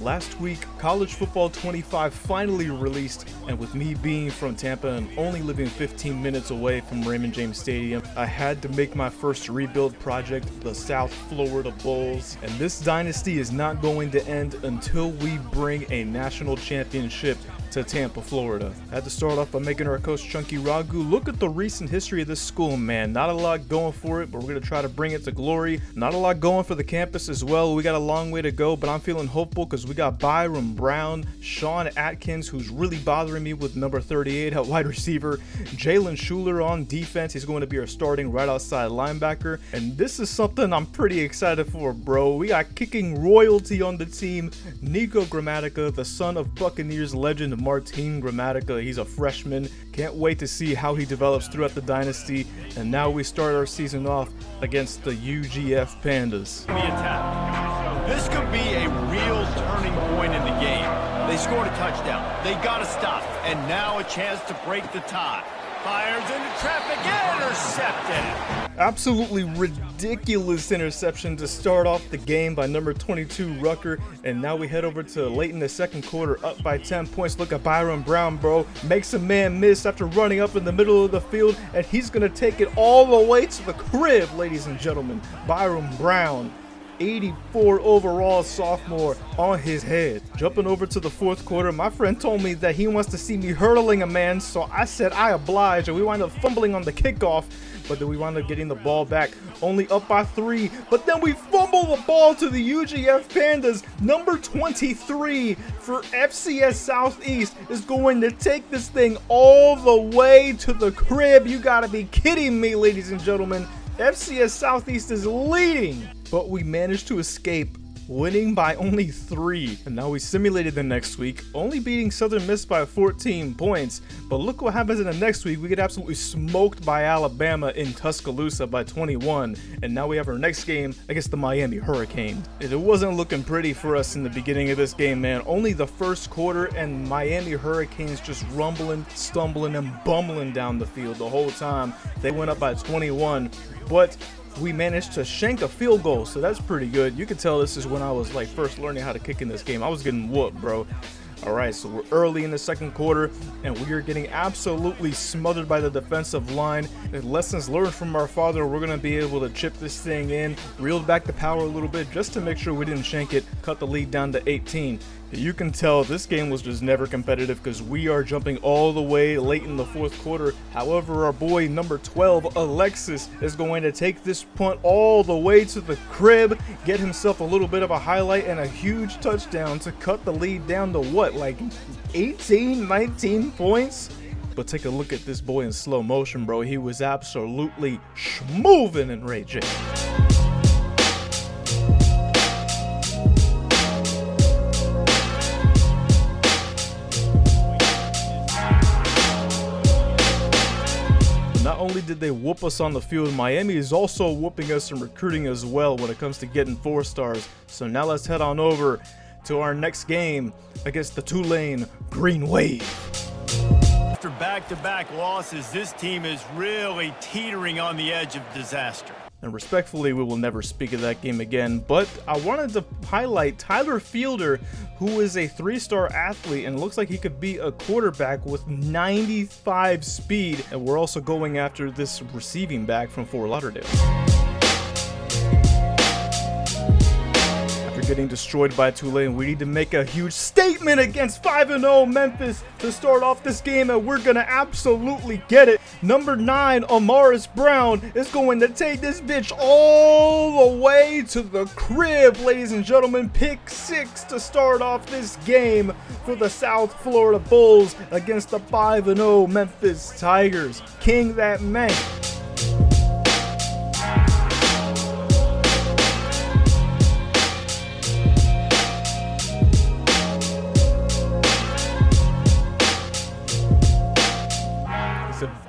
Last week, College Football 25 finally released, and with me being from Tampa and only living 15 minutes away from Raymond James Stadium, I had to make my first rebuild project, the South Florida Bulls. And this dynasty is not going to end until we bring a national championship to Tampa, Florida. I had to start off by making our coach Chunky Ragu look at the recent history of this school, man. Not a lot going for it, but we're going to try to bring it to glory. Not a lot going for the campus as well. We got a long way to go, but I'm feeling hopeful because we got Byron Brown, Sean Atkins, who's really bothering me with number 38 at wide receiver, Jalen Schuler on defense. He's going to be our starting right outside linebacker, and this is something I'm pretty excited for, bro. We got kicking royalty on the team. Nico Grammatica, the son of Buccaneers legend Martin Grammatica. He's a freshman. Can't wait to see how he develops throughout the dynasty. And now we start our season off against the UGF Pandas. This could be a real turning point in the game. They scored a touchdown. They got to stop. And now a chance to break the tie. Fires into traffic, intercepted. Absolutely ridiculous interception to start off the game by number 22 Rucker, and now we head over to late in the second quarter, up by 10 points. Look at Byron Brown, bro, makes a man miss after running up in the middle of the field, and he's gonna take it all the way to the crib, ladies and gentlemen. Byron Brown, 84 overall sophomore, on his head. Jumping over to the fourth quarter, my friend told me that he wants to see me hurdling a man, so I said I oblige, and we wind up fumbling on the kickoff, but then we wound up getting the ball back, only up by 3, but then we fumble the ball to the UGF Pandas. Number 23 for FCS Southeast is going to take this thing all the way to the crib. You gotta be kidding me, ladies and gentlemen. FCS Southeast is leading, but we managed to escape, winning by only 3. And now we simulated the next week, only beating Southern Miss by 14 points. But look what happens in the next week. We get absolutely smoked by Alabama in Tuscaloosa by 21. And now we have our next game against the Miami Hurricanes. It wasn't looking pretty for us in the beginning of this game, man. Only the first quarter, and Miami Hurricanes just rumbling, stumbling, and bumbling down the field the whole time. They went up by 21, but we managed to shank a field goal, so that's pretty good. You can tell this is when I was like first learning how to kick in this game. I was getting whooped, bro. All right, so we're early in the second quarter, and we are getting absolutely smothered by the defensive line. And lessons learned from our father, we're going to be able to chip this thing in, reel back the power a little bit just to make sure we didn't shank it, cut the lead down to 18. You can tell this game was just never competitive because we are jumping all the way late in the fourth quarter. However, our boy number 12, Alexis, is going to take this punt all the way to the crib, get himself a little bit of a highlight and a huge touchdown to cut the lead down to what, like 18, 19 points? But take a look at this boy in slow motion, bro. He was absolutely schmoving in Ray J. Not only did they whoop us on the field, Miami is also whooping us in recruiting as well when it comes to getting 4 stars. So now let's head on over to our next game against the Tulane Green Wave. After back-to-back losses, this team is really teetering on the edge of disaster. And respectfully, we will never speak of that game again, but I wanted to highlight Tyler Fielder, who is a 3-star athlete and looks like he could be a quarterback with 95 speed. And we're also going after this receiving back from Fort Lauderdale. Getting destroyed by Tulane, we need to make a huge statement against 5-0 Memphis to start off this game, and we're gonna absolutely get it. Number 9, Amaris Brown, is going to take this bitch all the way to the crib, ladies and gentlemen. Pick 6 to start off this game for the South Florida Bulls against the 5-0 Memphis Tigers. King that man.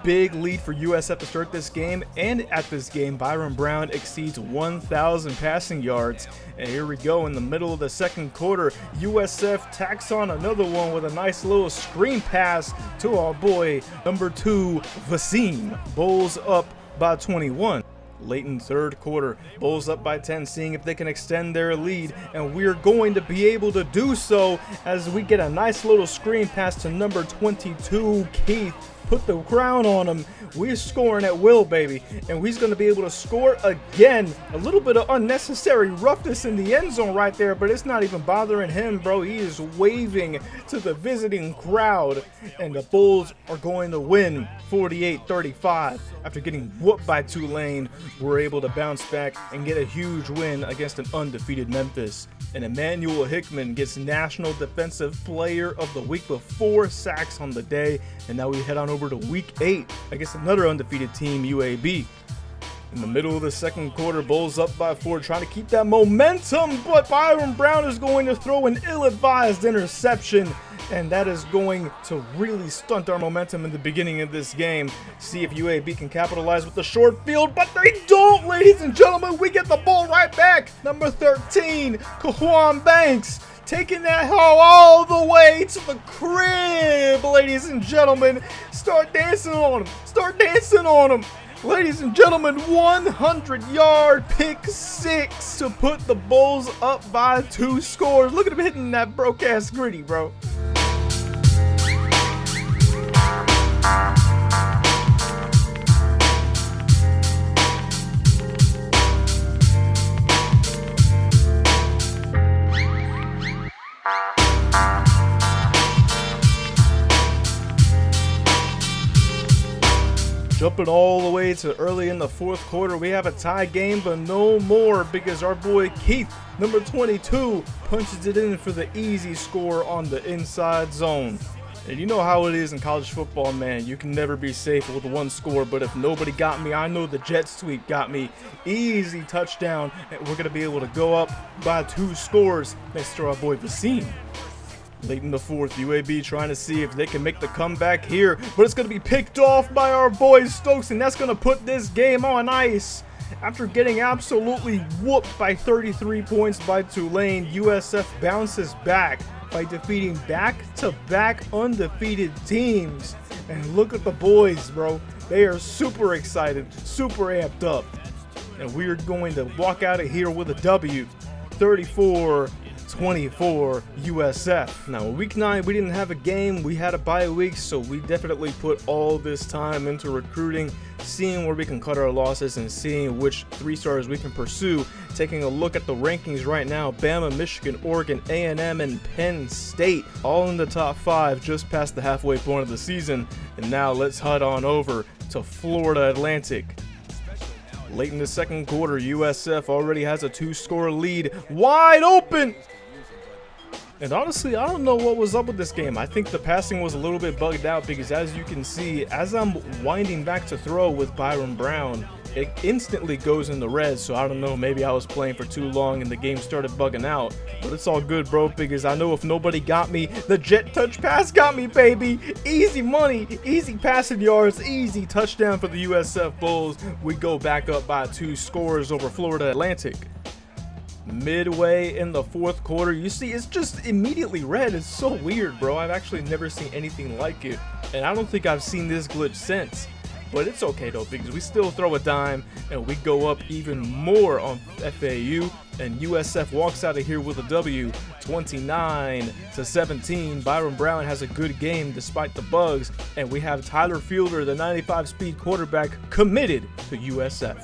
Big lead for USF to start this game, and at this game, Byron Brown exceeds 1,000 passing yards. And here we go in the middle of the second quarter. USF tacks on another one with a nice little screen pass to our boy, number 2, Vasim. Bulls up by 21. Late in third quarter, Bulls up by 10, seeing if they can extend their lead, and we're going to be able to do so as we get a nice little screen pass to number 22, Keith. Put the crown on him. We're scoring at will, baby, and he's going to be able to score again. A little bit of unnecessary roughness in the end zone right there, but it's not even bothering him, bro. He is waving to the visiting crowd, and the Bulls are going to win 48-35. After getting whooped by Tulane, we're able to bounce back and get a huge win against an undefeated Memphis. And Emmanuel Hickman gets National Defensive Player of the Week with 4 sacks on the day. And now we head on over to Week 8 against another undefeated team, UAB. In the middle of the second quarter, Bulls up by 4, trying to keep that momentum, but Byron Brown is going to throw an ill-advised interception, and that is going to really stunt our momentum in the beginning of this game. See if UAB can capitalize with the short field, but they don't, ladies and gentlemen. We get the ball right back. Number 13, Kajuan Banks, taking that all the way to the crib, ladies and gentlemen. Start dancing on him. Start dancing on him. Ladies and gentlemen, 100-yard pick six to put the Bulls up by 2 scores. Look at him hitting that broke-ass gritty, bro. Jumping all the way to early in the fourth quarter, we have a tie game, but no more, because our boy Keith, number 22, punches it in for the easy score on the inside zone. And you know how it is in college football, man. You can never be safe with one score, but if nobody got me, I know the jet sweep got me. Easy touchdown, and we're going to be able to go up by 2 scores thanks to our boy Vasim. Late in the fourth, UAB trying to see if they can make the comeback here, but it's going to be picked off by our boy Stokes, and that's going to put this game on ice. After getting absolutely whooped by 33 points by Tulane, USF bounces back by defeating back-to-back undefeated teams. And look at the boys, bro. They are super excited, super amped up. And we are going to walk out of here with a W, 34-24 USF. Now, week 9, we didn't have a game. We had a bye week, so we definitely put all this time into recruiting, seeing where we can cut our losses and seeing which 3-stars we can pursue. Taking a look at the rankings right now, Bama, Michigan, Oregon, A&M, and Penn State all in the top 5, just past the halfway point of the season. And now let's head on over to Florida Atlantic. Late in the second quarter, USF already has a 2-score lead, wide open. And honestly, I don't know what was up with this game. I think the passing was a little bit bugged out, because as you can see, as I'm winding back to throw with Byron Brown, it instantly goes in the red. So I don't know, maybe I was playing for too long and the game started bugging out. But it's all good, bro, because I know if nobody got me, the jet touch pass got me, baby. Easy money, easy passing yards, easy touchdown for the USF Bulls. We go back up by 2 scores over Florida Atlantic. Midway in the fourth quarter, you see it's just immediately red. It's so weird, bro. I've actually never seen anything like it, and I don't think I've seen this glitch since. But it's okay though, because we still throw a dime and we go up even more on FAU, and USF walks out of here with a W, 29-17. Byron Brown has a good game despite the bugs, and we have Tyler Fielder, the 95-speed quarterback, committed to USF.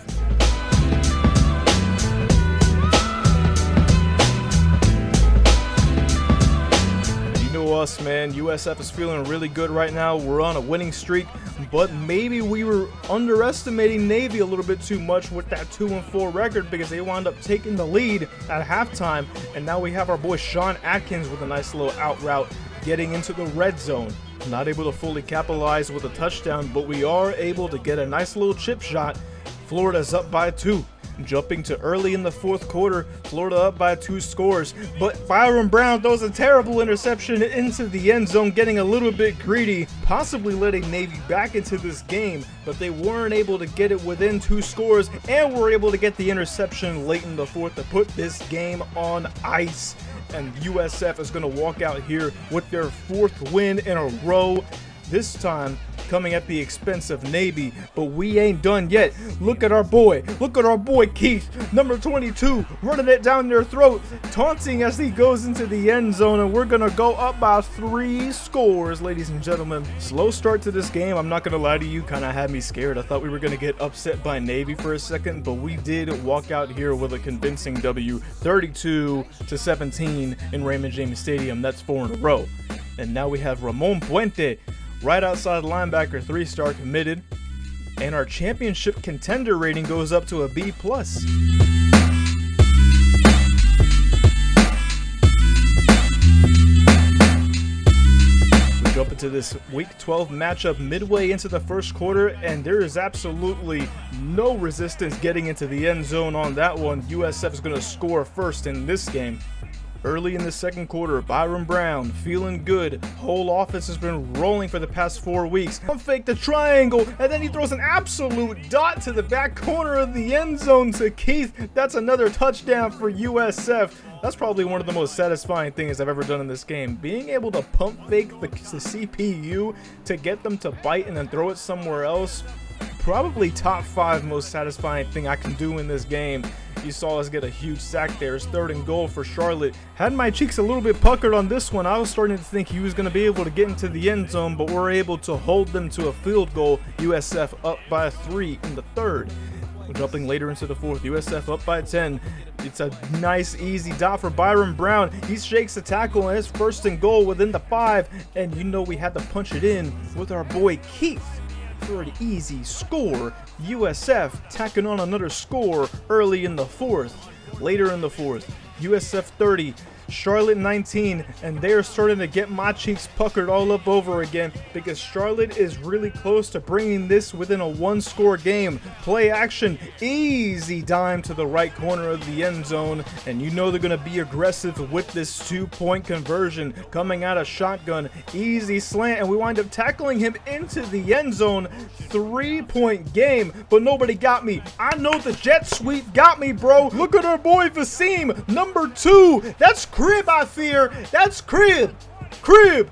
Us, man, USF is feeling really good right now. We're on a winning streak, but maybe we were underestimating Navy a little bit too much with that 2-4 record, because they wound up taking the lead at halftime, and now we have our boy Sean Atkins with a nice little out route getting into the red zone. Not able to fully capitalize with a touchdown, but we are able to get a nice little chip shot. Florida's up by 2. Jumping to early in the fourth quarter, Florida up by 2 scores, but Byron Brown throws a terrible interception into the end zone, getting a little bit greedy, possibly letting Navy back into this game, but they weren't able to get it within 2 scores, and were able to get the interception late in the fourth to put this game on ice. And USF is going to walk out here with their 4th win in a row, this time coming at the expense of Navy, but we ain't done yet. Look at our boy Keith, number 22, running it down their throat, taunting as he goes into the end zone, and we're gonna go up by 3 scores, ladies and gentlemen. Slow start to this game, I'm not gonna lie to you, kind of had me scared. I thought we were gonna get upset by Navy for a second, but we did walk out here with a convincing W, 32-17 in Raymond James Stadium. That's 4 in a row. And now we have Ramon Puente, right outside linebacker, 3-star committed. And our championship contender rating goes up to a B+. Jump into this week 12 matchup midway into the first quarter, and there is absolutely no resistance getting into the end zone on that one. USF is going to score first in this game. Early in the second quarter, Byron Brown feeling good. Whole offense has been rolling for the past 4 weeks. Fake the triangle, and then he throws an absolute dot to the back corner of the end zone to Keith. That's another touchdown for USF. That's probably one of the most satisfying things I've ever done in this game. Being able to pump fake the CPU to get them to bite and then throw it somewhere else. Probably top 5 most satisfying thing I can do in this game. You saw us get a huge sack there. It's 3rd and goal for Charlotte. Had my cheeks a little bit puckered on this one. I was starting to think he was going to be able to get into the end zone, but we're able to hold them to a field goal. USF up by 3 in the 3rd. Jumping later into the 4th, USF up by 10. It's a nice, easy dot for Byron Brown. He shakes the tackle, and it's 1st and goal within the 5. And you know we had to punch it in with our boy Keith for an easy score. USF tacking on another score early in the 4th. Later in the 4th, USF 30, Charlotte 19, and they're starting to get my cheeks puckered all up over again because Charlotte is really close to bringing this within a 1-score game. Play action, easy dime to the right corner of the end zone, and you know they're going to be aggressive with this 2-point conversion coming out of shotgun. Easy slant, and we wind up tackling him into the end zone. 3-point game, but nobody got me. I know the jet sweep got me, bro. Look at our boy Vaseem, number 2. That's Crib, I fear. That's Crib. Put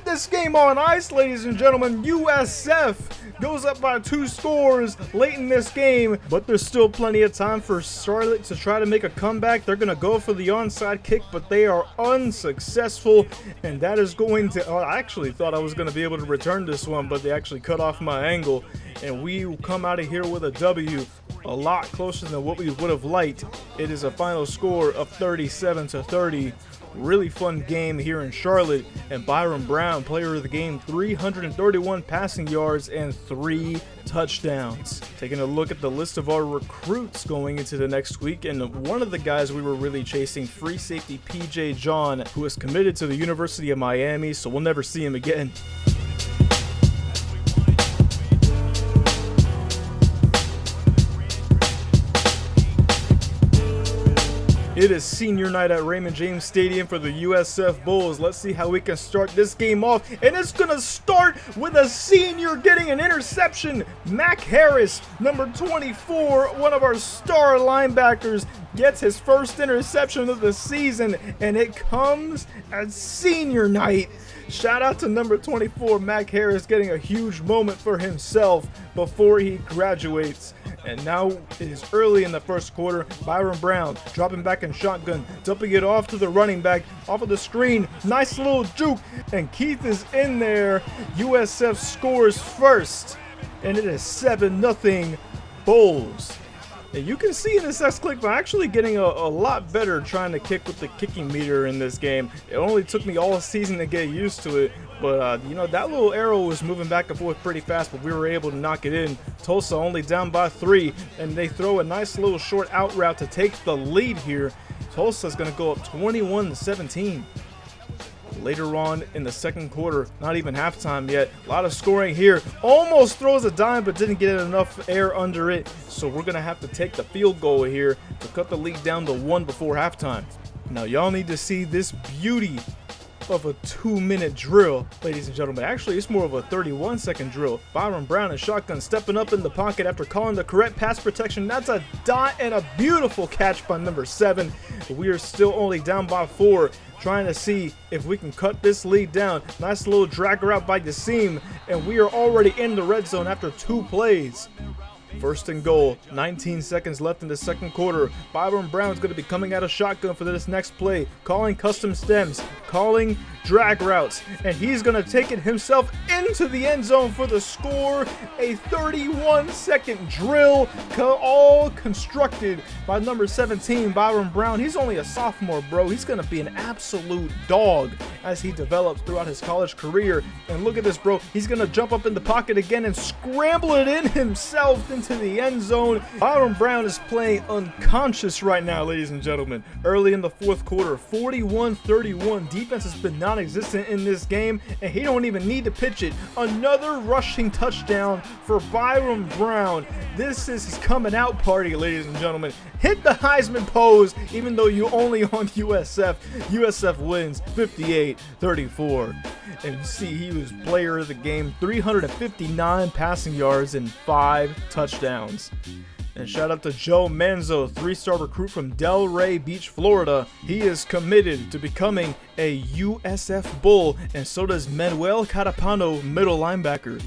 this game on ice, ladies and gentlemen. USF goes up by 2 scores late in this game, but there's still plenty of time for Charlotte to try to make a comeback. They're going to go for the onside kick, but they are unsuccessful, and that is going to... I actually thought I was going to be able to return this one, but they actually cut off my angle, and we come out of here with a W. A lot closer than what we would have liked. It is a final score of 37-30. Really fun game here in Charlotte, and Byron Brown, player of the game, 331 passing yards and 3 touchdowns. Taking a look at the list of our recruits going into the next week, and one of the guys we were really chasing, free safety PJ John, who is committed to the University of Miami, so we'll never see him again. It is senior night at Raymond James Stadium for the USF Bulls. Let's see how we can start this game off. And it's going to start with a senior getting an interception. Mac Harris, number 24, one of our star linebackers, gets his first interception of the season. And it comes at senior night. Shout out to number 24, Mac Harris, getting a huge moment for himself before he graduates. And now it is early in the first quarter. Byron Brown dropping back in shotgun, dumping it off to the running back, off of the screen. Nice little juke, and Keith is in there. USF scores first, and it is 7-0 Bulls. And you can see in this X-Click, I'm actually getting a lot better trying to kick with the kicking meter in this game. It only took me all season to get used to it. But, you know, that little arrow was moving back and forth pretty fast, but we were able to knock it in. Tulsa only down by 3, and they throw a nice little short out route to take the lead here. Tulsa's going to go up 21-17. Later on in the second quarter, not even halftime yet, a lot of scoring here. Almost throws a dime, but didn't get enough air under it. So we're going to have to take the field goal here to cut the lead down to 1 before halftime. Now, y'all need to see this beauty of a 2-minute drill, ladies and gentlemen. Actually, it's more of a 31-second drill. Byron Brown and shotgun stepping up in the pocket after calling the correct pass protection. That's a dot and a beautiful catch by number 7. We are still only down by 4. Trying to see if we can cut this lead down. Nice little drag route by the seam, and we are already in the red zone after 2 plays. First and goal, 19 seconds left in the second quarter. Byron Brown is going to be coming out of shotgun for this next play, calling custom stems, calling drag routes, and he's going to take it himself into the end zone for the score. A 31-second drill, all constructed by number 17, Byron Brown. He's only a sophomore, bro. He's going to be an absolute dog as he develops throughout his college career. And look at this, bro. He's going to jump up in the pocket again and scramble it in himself into the end zone. Byron Brown is playing unconscious right now, ladies and gentlemen. Early in the fourth quarter, 41-31. Defense has been non-existent in this game, and he don't even need to pitch it. Another rushing touchdown for Byron Brown. This is his coming out party, ladies and gentlemen. Hit the Heisman pose, even though you only on USF. USF wins 58-34. And you see, he was player of the game, 359 passing yards and 5 touchdowns. And shout out to Joe Manzo, 3-star recruit from Delray Beach, Florida. He is committed to becoming a USF Bull, and so does Manuel Carapano, middle linebacker.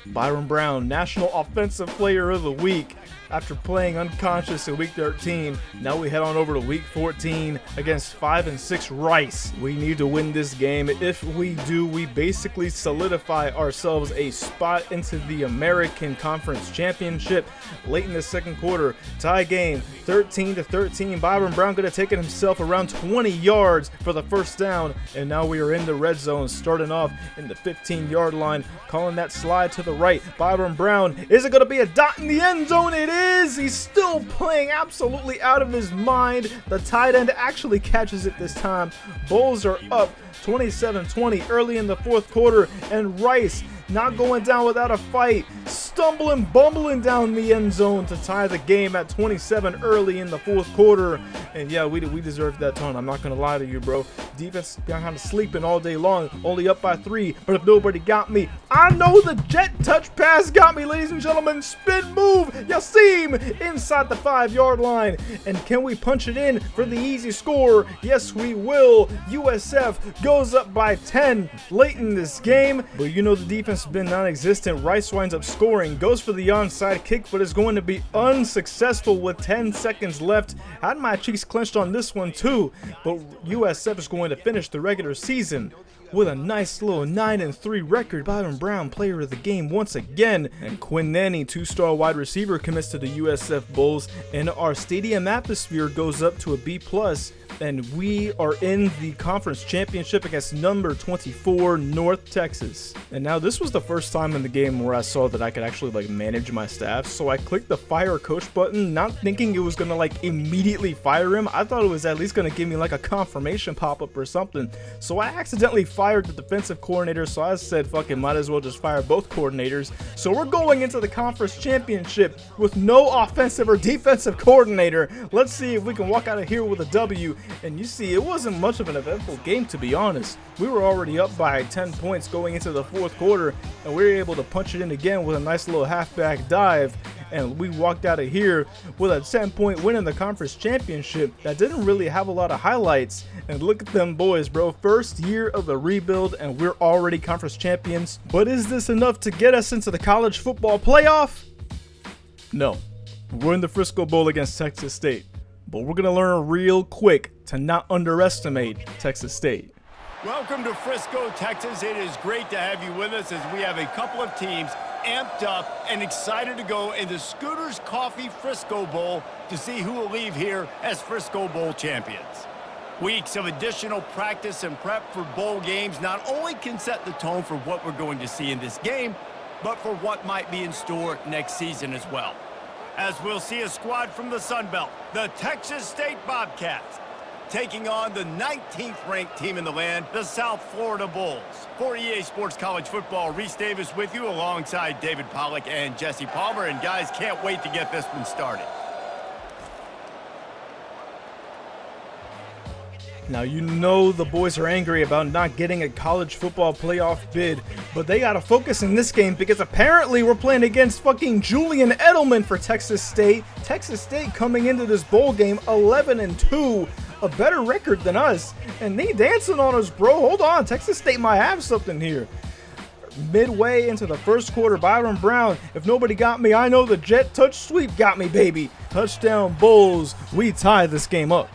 Byron Brown, National Offensive Player of the Week. After playing unconscious in week 13, now we head on over to week 14 against 5-6 Rice. We need to win this game. If we do, we basically solidify ourselves a spot into the American Conference Championship. Late in the second quarter, tie game, 13-13. Byron Brown going to take it himself around 20 yards for the first down, and now we are in the red zone, starting off in the 15-yard line, calling that slide to the right. Byron Brown, is it going to be a dot in the end zone? It is. He's still playing absolutely out of his mind. The tight end actually catches it this time. Bulls are up 27-20 early in the fourth quarter, and Rice not going down without a fight, stumbling, bumbling down the end zone to tie the game at 27 early in the fourth quarter. And yeah, we deserved that ton. I'm not gonna lie to you, bro. Defense kind of sleeping all day long, only up by 3. But if nobody got me, I know the jet touch pass got me, ladies and gentlemen. Spin move, Yassim inside the 5-yard line. And can we punch it in for the easy score? Yes, we will. USF goes up by 10 late in this game, but you know the defense has been non-existent. Rice winds up scoring, goes for the onside kick, but is going to be unsuccessful with 10 seconds left. Had my cheeks clenched on this one too, but USF is going to finish the regular season with a nice little 9-3 record. Byron Brown, player of the game once again. And Quinn Nanny, 2-star wide receiver, commits to the USF Bulls, and our stadium atmosphere goes up to a B+. And we are in the conference championship against number 24 North Texas. And now this was the first time in the game where I saw that I could actually manage my staff. So I clicked the fire coach button, not thinking it was gonna immediately fire him. I thought it was at least gonna give me a confirmation pop-up or something. So I accidentally fired the defensive coordinator, so I said fuck it, might as well just fire both coordinators. So we're going into the conference championship with no offensive or defensive coordinator. Let's see if we can walk out of here with a W. And you see, it wasn't much of an eventful game, to be honest. We were already up by 10 points going into the fourth quarter, and we were able to punch it in again with a nice little halfback dive. And we walked out of here with a 10-point win in the conference championship that didn't really have a lot of highlights. And look at them boys, bro. First year of the rebuild, and we're already conference champions. But is this enough to get us into the college football playoff? No. We're in the Frisco Bowl against Texas State. But we're going to learn real quick to not underestimate Texas State. Welcome to Frisco, Texas. It is great to have you with us as we have a couple of teams amped up and excited to go in the Scooters Coffee Frisco Bowl to see who will leave here as Frisco Bowl champions. Weeks of additional practice and prep for bowl games not only can set the tone for what we're going to see in this game, but for what might be in store next season as well. As we'll see a squad from the Sun Belt, the Texas State Bobcats, taking on the 19th ranked team in the land, the South Florida Bulls. For EA Sports College Football, Reese Davis with you alongside David Pollack and Jesse Palmer. And guys, can't wait to get this one started. Now, you know the boys are angry about not getting a college football playoff bid, but they gotta focus in this game because apparently we're playing against fucking Julian Edelman for Texas State. Texas State coming into this bowl game 11-2, a better record than us, and they dancing on us, bro. Hold on, Texas State might have something here. Midway into the first quarter, Byron Brown, if nobody got me, I know the jet touch sweep got me, baby. Touchdown Bulls, we tie this game up.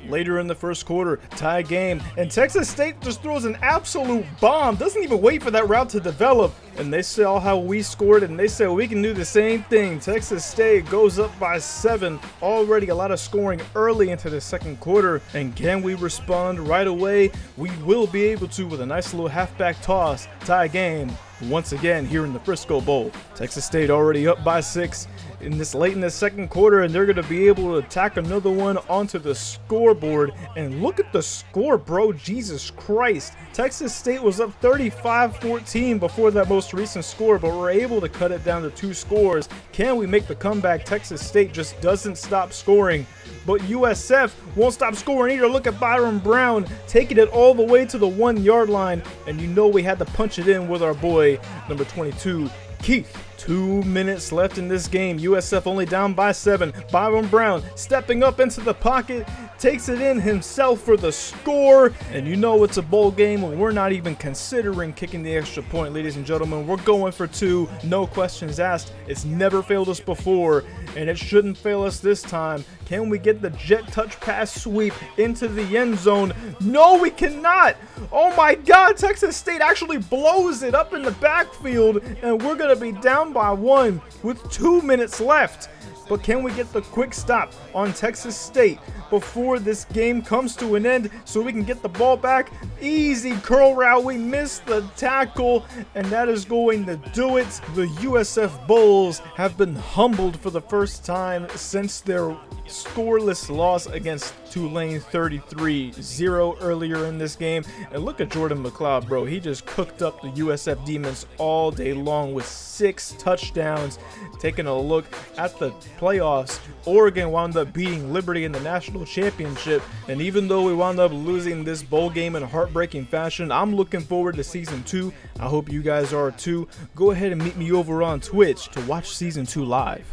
Later in the first quarter, tie game, and Texas State just throws an absolute bomb, doesn't even wait for that route to develop, and they saw how we scored, and they said we can do the same thing. Texas State goes up by 7, already a lot of scoring early into the second quarter, and can we respond right away? We will be able to with a nice little halfback toss, tie game once again here in the Frisco Bowl. Texas State already up by 6 in this late in the second quarter, and they're going to be able to tack another one onto the scoreboard. And look at the score, bro. Jesus Christ. Texas State was up 35-14 before that most recent score, but we're able to cut it down to 2 scores. Can we make the comeback? Texas State just doesn't stop scoring, but USF won't stop scoring either. Look at Byron Brown taking it all the way to the 1-yard line, and you know we had to punch it in with our boy, number 22, Keith. 2 minutes left in this game. USF only down by 7. Byron Brown stepping up into the pocket, takes it in himself for the score. And you know it's a bowl game when we're not even considering kicking the extra point, ladies and gentlemen. We're going for 2, no questions asked. It's never failed us before, and it shouldn't fail us this time. Can we get the jet touch pass sweep into the end zone? No, we cannot. Oh my God, Texas State actually blows it up in the backfield, and we're going to be down by 1 with 2 minutes left. But can we get the quick stop on Texas State before this game comes to an end so we can get the ball back? Easy curl route. We missed the tackle, and that is going to do it. The USF Bulls have been humbled for the first time since their scoreless loss against Tulane 33-0 earlier in this game. And look at Jordan McLeod, bro. He just cooked up the USF Demons all day long with 6 touchdowns. Taking a look at the playoffs, Oregon wound up beating Liberty in the national championship, and even though we wound up losing this bowl game in heartbreaking fashion, I'm looking forward to season 2. I hope you guys are too. Go ahead and meet me over on Twitch to watch season 2 live.